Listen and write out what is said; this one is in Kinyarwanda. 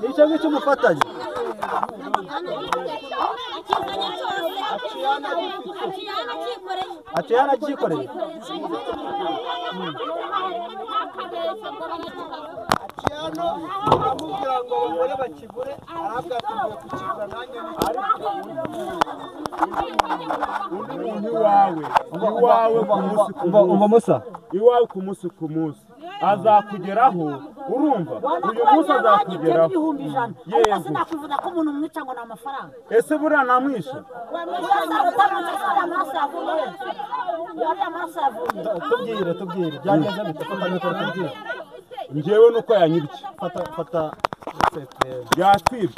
Icyo ngicyo umufatanye aciyana akikoreye aciyano kugira ngo bakore bakigure arabwatumye kukigura nanjye undi wawe iwawe ku munsi ku munsi azakugeraho urumva uyu munsi azakugeraho yego sinakuvuga ko umuntu mwica ngo na mafaranga ese buriya namwisha tubwire byageze bitafata mikoro tubwire njyewe nuko yanyibye fata yatwibye